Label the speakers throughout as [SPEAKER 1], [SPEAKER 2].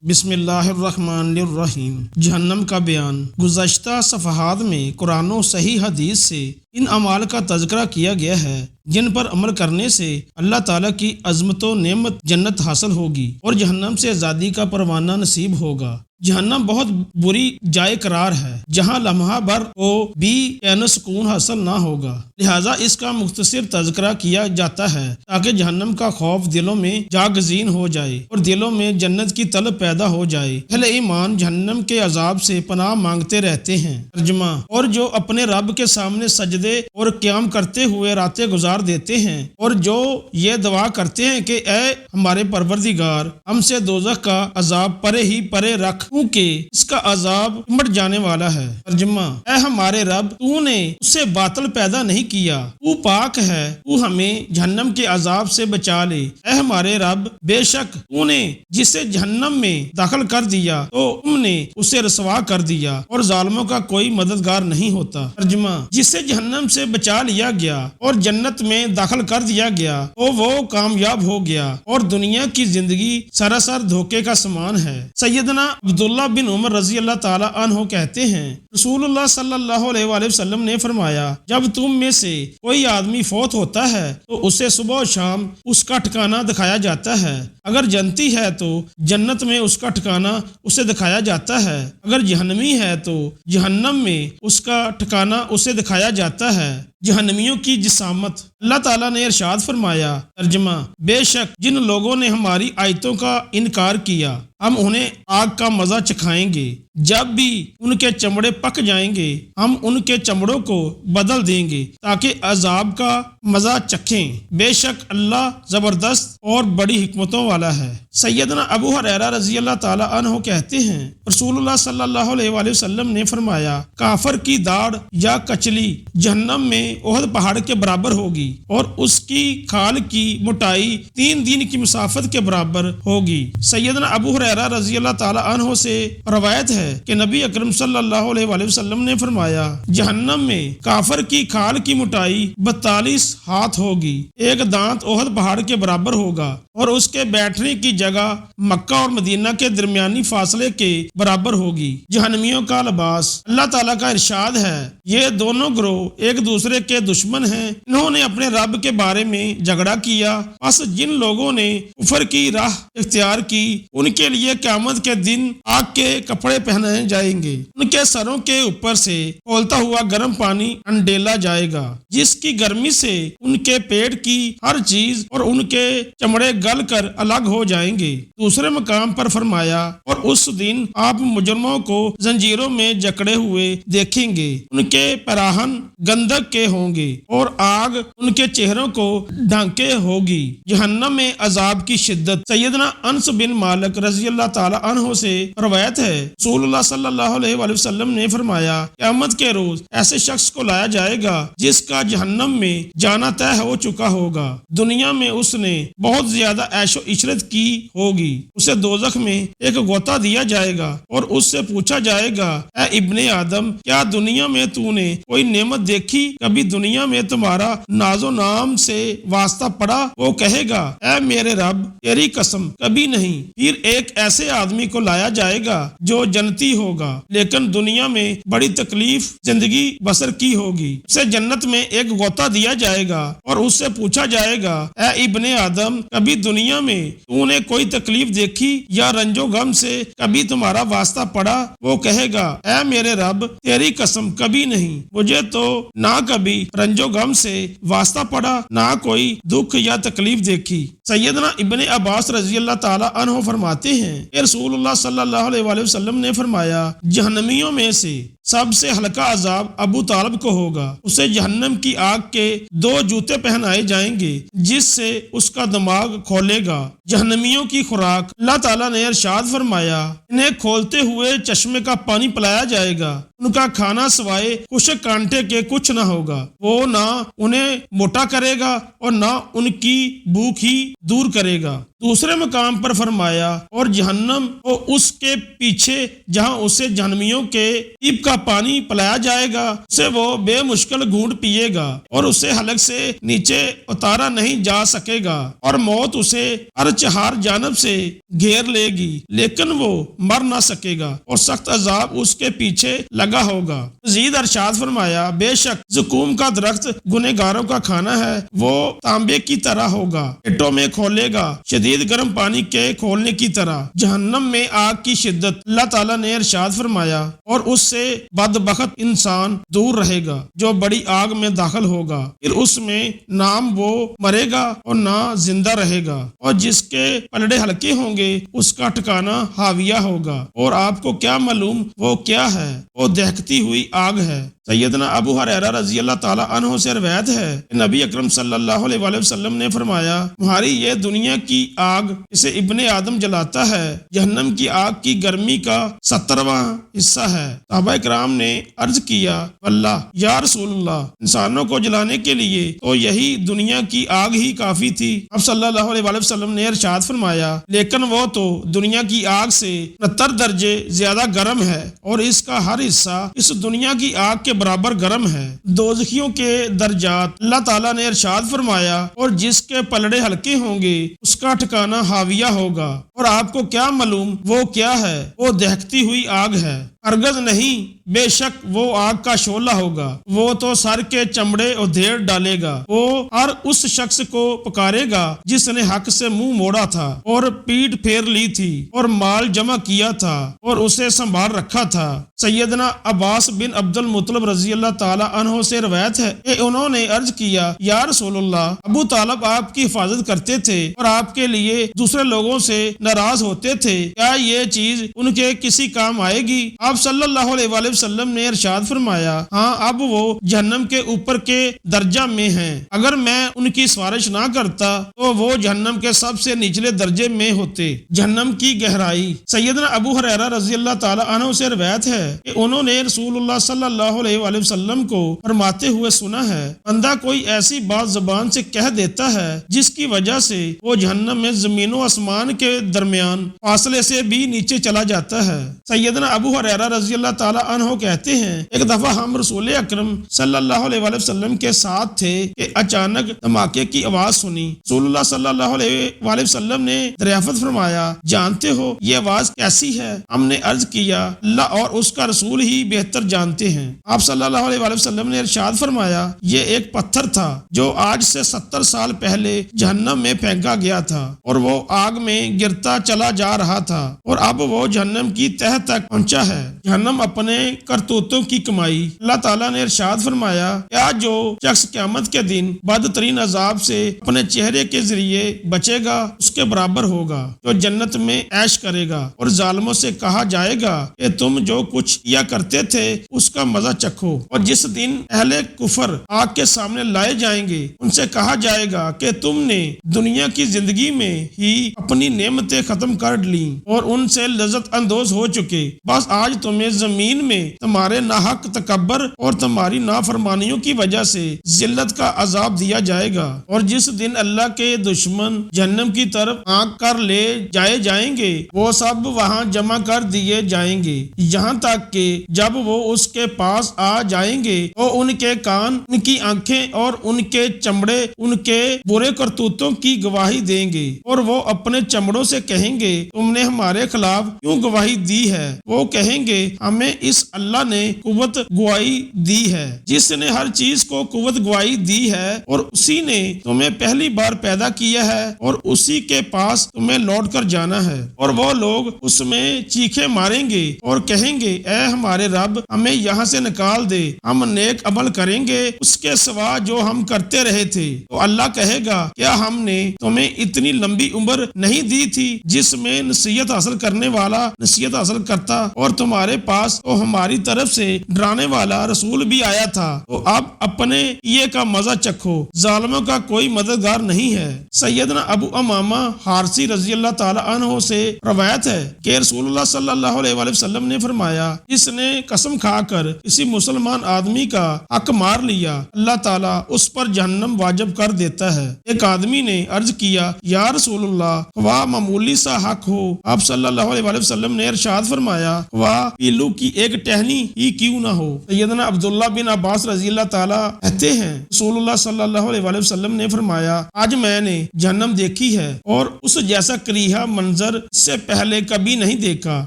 [SPEAKER 1] بسم اللہ الرحمن الرحیم۔ جہنم کا بیان۔ گزشتہ صفحات میں قرآن و صحیح حدیث سے ان اعمال کا تذکرہ کیا گیا ہے جن پر عمل کرنے سے اللہ تعالیٰ کی عظمت و نعمت جنت حاصل ہوگی اور جہنم سے آزادی کا پروانہ نصیب ہوگا۔ جہنم بہت بری جائے قرار ہے جہاں لمحہ بھر کو بھی چین و سکون حاصل نہ ہوگا، لہٰذا اس کا مختصر تذکرہ کیا جاتا ہے تاکہ جہنم کا خوف دلوں میں جاگزین ہو جائے اور دلوں میں جنت کی طلب پیدا ہو جائے۔ اہل ایمان جہنم کے عذاب سے پناہ مانگتے رہتے ہیں۔ ترجمہ: اور جو اپنے رب کے سامنے سجدے اور قیام کرتے ہوئے راتیں گزار دیتے ہیں اور جو یہ دعا کرتے ہیں کہ اے ہمارے پروردگار، ہم سے دوزخ کا عذاب پرے ہی پرے رکھ کیونکہ اس کا عذاب مٹ جانے والا ہے۔ ترجمہ: اے ہمارے رب، تو نے اس سے باطل پیدا نہیں کیا، تو پاک ہے، تو ہمیں جہنم کے عذاب سے بچا لے۔ اے ہمارے رب، بے شک تو نے جسے جہنم میں داخل کر دیا تو تم نے اسے رسوا کر دیا اور ظالموں کا کوئی مددگار نہیں ہوتا۔ ترجمہ: جسے جہنم سے بچا لیا گیا اور جنت میں داخل کر دیا گیا تو وہ کامیاب ہو گیا اور دنیا کی زندگی سراسر دھوکے کا سامان ہے۔ سیدنا عبداللہ بن عمر رضی اللہ تعالی عنہ کہتے ہیں، رسول اللہ صلی اللہ علیہ وآلہ وسلم نے فرمایا، جب تم میں سے کوئی آدمی فوت ہوتا ہے تو اسے صبح و شام اس کا ٹھکانہ دکھایا جاتا ہے۔ اگر جنتی ہے تو جنت میں اس کا ٹھکانہ اسے دکھایا جاتا ہے، اگر جہنمی ہے تو جہنم میں اس کا ٹھکانہ اسے دکھایا جاتا ہے۔ جہنمیوں کی جسامت۔ اللہ تعالیٰ نے ارشاد فرمایا، ترجمہ: بے شک جن لوگوں نے ہماری آیتوں کا انکار کیا ہم انہیں آگ کا مزہ چکھائیں گے، جب بھی ان کے چمڑے پک جائیں گے ہم ان کے چمڑوں کو بدل دیں گے تاکہ عذاب کا مزہ چکھیں۔ بے شک اللہ زبردست اور بڑی حکمتوں والا ہے۔ سیدنا ابو ہریرہ رضی اللہ تعالی عنہ کہتے ہیں، رسول اللہ صلی اللہ علیہ وآلہ وسلم نے فرمایا، کافر کی داڑھ یا کچلی جہنم میں احد پہاڑ کے برابر ہوگی اور اس کی کھال کی موٹائی 3 دن کی مسافت کے برابر ہوگی۔ سیدنا ابو ہریرہ رضی اللہ تعالی عنہ سے روایت ہے کہ نبی اکرم صلی اللہ علیہ وآلہ وسلم نے فرمایا، جہنم میں کافر کی کھال کی موٹائی 42 ہاتھ ہوگی، ایک دانت احد پہاڑ کے برابر ہوگا اور اس کے بیٹھنے کی جگہ مکہ اور مدینہ کے درمیانی فاصلے کے برابر ہوگی۔ جہنمیوں کا لباس۔ اللہ تعالیٰ کا ارشاد ہے، یہ دونوں گروہ ایک دوسرے کے دشمن ہیں، انہوں نے اپنے رب کے بارے میں جھگڑا کیا، پس جن لوگوں نے کفر کی راہ اختیار کی ان کے لیے قیامت کے دن آگ کے کپڑے پہنائے جائیں گے، ان کے سروں کے اوپر سے کھولتا ہوا گرم پانی انڈیلا جائے گا جس کی گرمی سے ان کے پیٹ کی ہر چیز اور ان کے چمڑے گل کر الگ ہو جائیں گے۔ دوسرے مقام پر فرمایا، اور اس دن آپ مجرموں کو زنجیروں میں جکڑے ہوئے دیکھیں گے، ان کے پیراہن گندک کے ہوں گے اور آگ ان کے چہروں کو ڈھانکے ہوگی۔ جہنم میں عذاب کی شدت۔ سیدنا انس بن مالک رضی اللہ تعالی عنہ سے روایت ہے، رسول اللہ صلی اللہ علیہ وآلہ وسلم نے فرمایا، قیامت کے روز ایسے شخص کو لایا جائے گا جس کا جہنم میں جانا طے ہو چکا ہوگا، دنیا میں اس نے بہت زیادہ عیش و عشرت کی ہوگی، اسے دوزخ میں ایک غوطہ دیا جائے گا اور اس سے پوچھا جائے گا، اے ابن آدم، کیا دنیا میں تو نے کوئی نعمت دیکھی؟ کبھی دنیا میں تمہارا ناز و نام سے واسطہ پڑا؟ وہ کہے گا، اے میرے رب، تیری قسم کبھی نہیں۔ پھر ایک ایسے آدمی کو لایا جائے گا جو جنتی ہوگا لیکن دنیا میں بڑی تکلیف زندگی بسر کی ہوگی، اسے جنت میں ایک غوطہ دیا جائے گا اور اس سے پوچھا جائے گا، اے ابن آدم، کبھی دنیا میں تو نے کوئی تکلیف دیکھی یا رنج و غم سے کبھی تمہارا واسطہ پڑا؟ وہ کہے گا، اے میرے رب، تیری قسم کبھی نہیں، مجھے تو نہ کبھی رنج و غم سے واسطہ پڑا نہ کوئی دکھ یا تکلیف دیکھی۔ سیدنا ابن عباس رضی اللہ تعالی عنہ فرماتے ہیں کہ رسول اللہ صلی اللہ علیہ وآلہ وسلم نے فرمایا، جہنمیوں میں سے سب سے ہلکا عذاب ابو طالب کو ہوگا، اسے جہنم کی آگ کے 2 جوتے پہنائے جائیں گے جس سے اس کا دماغ کھولے گا۔ جہنمیوں کی خوراک۔ اللہ تعالیٰ نے ارشاد فرمایا، انہیں کھولتے ہوئے چشمے کا پانی پلایا جائے گا، ان کا کھانا سوائے خشک کانٹے کے کچھ نہ ہوگا، وہ نہ انہیں موٹا کرے گا اور نہ ان کی بھوک ہی دور کرے گا۔ دوسرے مقام پر فرمایا اور جہنم اور اس کے پیچھے جہاں اسے جہنمیوں کے پیپ کا پانی پلایا جائے گا، اسے وہ بے مشکل گھونٹ پیے گا اور اسے حلق سے نیچے اتارا نہیں جا سکے گا، اور موت اسے ہر چہار جانب سے گھیر لے گی لیکن وہ مر نہ سکے گا اور سخت عذاب اس کے پیچھے لگا ہوگا۔ مزید ارشاد فرمایا بے شک زقوم کا درخت گنہگاروں کا کھانا ہے، وہ تانبے کی طرح ہوگا، پیٹوں میں کھولے گا شدید گرم پانی کے کھولنے کی طرح۔ جہنم میں آگ کی شدت، اللہ تعالیٰ نے ارشاد فرمایا اور اس سے بدبخت انسان دور رہے گا جو بڑی آگ میں داخل ہوگا، پھر اس میں نہ وہ مرے گا اور نہ زندہ رہے گا، اور جس کے پلڑے ہلکے ہوں گے اس کا ٹھکانہ حاویہ ہوگا۔ اور آپ کو کیا معلوم وہ کیا ہے؟ وہ دہکتی ہوئی آگ ہے۔ سیدنا ابو ہریرہ رضی اللہ تعالیٰ عنہ سے روایت ہے کہ نبی اکرم صلی اللہ علیہ وآلہ وسلم نے فرمایا تمہاری یہ دنیا کی آگ اسے ابن آدم جلاتا ہے، جہنم کی آگ کی گرمی کا 70واں حصہ ہے۔ صحابہ کرام نے عرض کیا واللہ یا رسول اللہ، انسانوں کو جلانے کے لیے تو یہی دنیا کی آگ ہی کافی تھی۔ اب صلی اللہ علیہ وآلہ وسلم نے ارشاد فرمایا لیکن وہ تو دنیا کی آگ سے 69 درجے زیادہ گرم ہے اور اس کا ہر حصہ اس دنیا کی آگ کے برابر گرم ہے۔ دوزخیوں کے درجات، اللہ تعالیٰ نے ارشاد فرمایا اور جس کے پلڑے ہلکے ہوں گے اس کا ٹھکانہ حاویہ ہوگا۔ اور آپ کو کیا معلوم وہ کیا ہے؟ وہ دہکتی ہوئی آگ ہے، ہرگز نہیں، بے شک وہ آگ کا شعلہ ہوگا، وہ تو سر کے چمڑے ادھیڑ ڈالے گا، وہ ہر اس شخص کو پکارے گا جس نے حق سے منہ موڑا تھا اور پیٹ پھیر لی تھی اور مال جمع کیا تھا اور اسے سنبھال رکھا تھا۔ سیدنا عباس بن عبد المطلب رضی اللہ تعالی عنہ سے روایت ہے کہ انہوں نے عرض کیا یا رسول اللہ، ابو طالب آپ کی حفاظت کرتے تھے اور آپ کے لیے دوسرے لوگوں سے ناراض ہوتے تھے، کیا یہ چیز ان کے کسی کام آئے گی؟ آپ صلی اللہ علیہ وآلہ وسلم نے ارشاد فرمایا ہاں، اب وہ جہنم کے اوپر کے درجہ میں ہیں، اگر میں ان کی سفارش نہ کرتا تو وہ جہنم کے سب سے نچلے درجے میں ہوتے۔ جہنم کی گہرائی، سیدنا ابو ہریرہ رضی اللہ تعالی عنہ سے روایت ہے کہ انہوں نے رسول اللہ صلی اللہ علیہ وآلہ وسلم کو فرماتے ہوئے سنا ہے بندہ کوئی ایسی بات زبان سے کہہ دیتا ہے جس کی وجہ سے وہ جہنم میں زمین و آسمان کے درمیان فاصلے سے بھی نیچے چلا جاتا ہے۔ سیدنا ابو ہریرہ رضی اللہ تعالی عنہ کہتے ہیں ایک دفعہ ہم رسول اکرم صلی اللہ علیہ وآلہ وسلم کے ساتھ تھے کہ اچانک دھماکے کی آواز سنی۔ رسول اللہ صلی اللہ علیہ وآلہ وسلم نے دریافت فرمایا جانتے ہو یہ آواز کیسی ہے؟ ہم نے عرض کیا اللہ اور اس کا رسول ہی بہتر جانتے ہیں۔ آپ صلی اللہ علیہ وآلہ وسلم نے ارشاد فرمایا یہ ایک پتھر تھا جو آج سے 70 سال پہلے جہنم میں پھینکا گیا تھا اور وہ آگ میں گرتا چلا جا رہا تھا اور اب وہ جہنم کی تہہ تک پہنچا ہے۔ جہنم اپنے کرتوتوں کی کمائی، اللہ تعالیٰ نے ارشاد فرمایا کیا جو شخص قیامت کے دن بدترین عذاب سے اپنے چہرے کے ذریعے بچے گا اس کے برابر ہوگا جو جنت میں عیش کرے گا، اور ظالموں سے کہا جائے گا کہ تم جو کچھ کیا کرتے تھے اس کا مزہ چکھو، اور جس دن اہل کفر آگ کے سامنے لائے جائیں گے ان سے کہا جائے گا کہ تم نے دنیا کی زندگی میں ہی اپنی نعمتیں ختم کر لیں اور ان سے لذت اندوز ہو چکے، بس آج تمہیں زمین میں تمہارے ناحق تکبر اور تمہاری نافرمانیوں کی وجہ سے ذلت کا عذاب دیا جائے گا، اور جس دن اللہ کے دشمن جہنم کی طرف آنکھ کر لے جائے جائیں گے وہ سب وہاں جمع کر دیے جائیں گے، یہاں تک کہ جب وہ اس کے پاس آ جائیں گے وہ ان کے کان، ان کی آنکھیں اور ان کے چمڑے ان کے برے کرتوتوں کی گواہی دیں گے، اور وہ اپنے چمڑوں سے کہیں گے تم نے ہمارے خلاف کیوں گواہی دی ہے؟ وہ کہیں گے ہمیں اس اللہ نے قوت گواہی دی ہے جس نے ہر چیز کو قوت گواہی دی ہے، اور اسی نے تمہیں پہلی بار پیدا کیا ہے اور اسی کے پاس تمہیں لوٹ کر جانا ہے۔ اور وہ لوگ اس میں چیخے ماریں گے اور کہیں گے اے ہمارے رب ہمیں یہاں سے نکال دے، ہم نیک عمل کریں گے اس کے سوا جو ہم کرتے رہے تھے۔ تو اللہ کہے گا کیا ہم نے تمہیں اتنی لمبی عمر نہیں دی تھی جس میں نصیحت حاصل کرنے والا نصیحت حاصل کرتا اور تمہارے ہمارے پاس تو ہماری طرف سے ڈرانے والا رسول بھی آیا تھا، تو اب اپنے یہ کا مزہ چکھو، ظالموں کا کوئی مددگار نہیں ہے۔ سیدنا ابو امامہ حارثی رضی اللہ تعالی عنہ سے روایت ہے کہ رسول اللہ صلی اللہ علیہ وآلہ وسلم نے فرمایا، جس نے قسم کھا کر کسی مسلمان آدمی کا حق مار لیا، اللہ تعالیٰ اس پر جہنم واجب کر دیتا ہے۔ ایک آدمی نے عرض کیا، یا رسول اللہ، خواہ معمولی سا حق ہو۔ آپ صلی اللہ علیہ وآلہ وسلم نے ارشاد فرمایا، خواہ پیلو کی ایک ٹہنی ہی کیوں نہ ہو۔ سیدنا عبداللہ بن عباس رضی اللہ تعالیٰ کہتے ہیں، رسول اللہ صلی اللہ علیہ وآلہ وسلم نے فرمایا، آج میں نے جہنم دیکھی ہے اور اس جیسا کریہا منظر اس سے پہلے کبھی نہیں دیکھا۔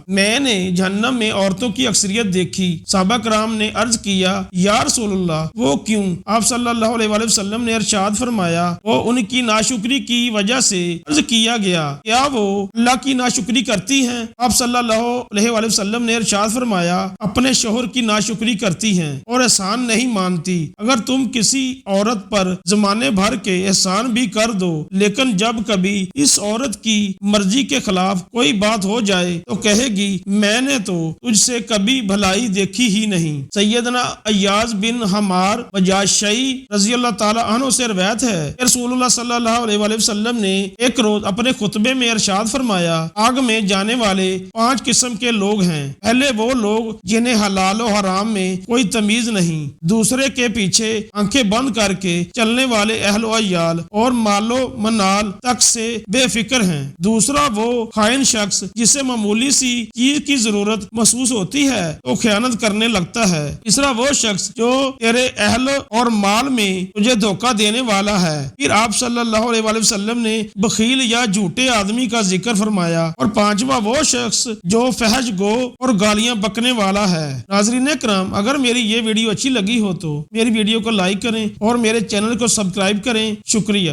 [SPEAKER 1] میں نے جہنم میں عورتوں کی اکثریت دیکھی۔ صحابہ کرام نے عرض کیا، یا رسول اللہ، وہ کیوں؟ آپ صلی اللہ علیہ وآلہ وسلم نے ارشاد فرمایا، وہ ان کی ناشکری کی وجہ سے۔ عرض کیا گیا، کیا وہ اللہ کی ناشکری کرتی ہیں؟ آپ صلی اللہ علیہ وآلہ وسلم نے ارشاد فرمایا، اپنے شوہر کی ناشکری کرتی ہیں اور احسان نہیں مانتی۔ اگر تم کسی عورت پر زمانے بھر کے احسان بھی کر دو، لیکن جب کبھی اس عورت کی مرضی کے خلاف کوئی بات ہو جائے تو کہے گی، میں نے تو تجھ سے کبھی بھلائی دیکھی ہی نہیں۔ سیدنا ایاز بن حمار وجاشعی رضی اللہ تعالی عنہ سے روایت ہے کہ رسول اللہ صلی اللہ علیہ وآلہ وسلم نے ایک روز اپنے خطبے میں ارشاد فرمایا، آگ میں جانے والے 5 قسم کے لوگ ہیں۔ پہلے وہ لوگ جنہیں حلال و حرام میں کوئی تمیز نہیں، دوسرے کے پیچھے آنکھیں بند کر کے چلنے والے اہل و عیال اور مال و منال تک سے بے فکر ہیں۔ دوسرا وہ خائن شخص جسے معمولی سی چیز کی ضرورت محسوس ہوتی ہے تو خیانت کرنے لگتا ہے۔ تیسرا وہ شخص جو تیرے اہل اور مال میں تجھے دھوکہ دینے والا ہے۔ پھر آپ صلی اللہ علیہ وآلہ وسلم نے بخیل یا جھوٹے آدمی کا ذکر فرمایا، اور پانچواں وہ شخص جو فحش گو اور گالیاں بکنے والا ہے۔ ناظرین کرام، اگر میری یہ ویڈیو اچھی لگی ہو تو میری ویڈیو کو لائک کریں اور میرے چینل کو سبسکرائب کریں۔ شکریہ۔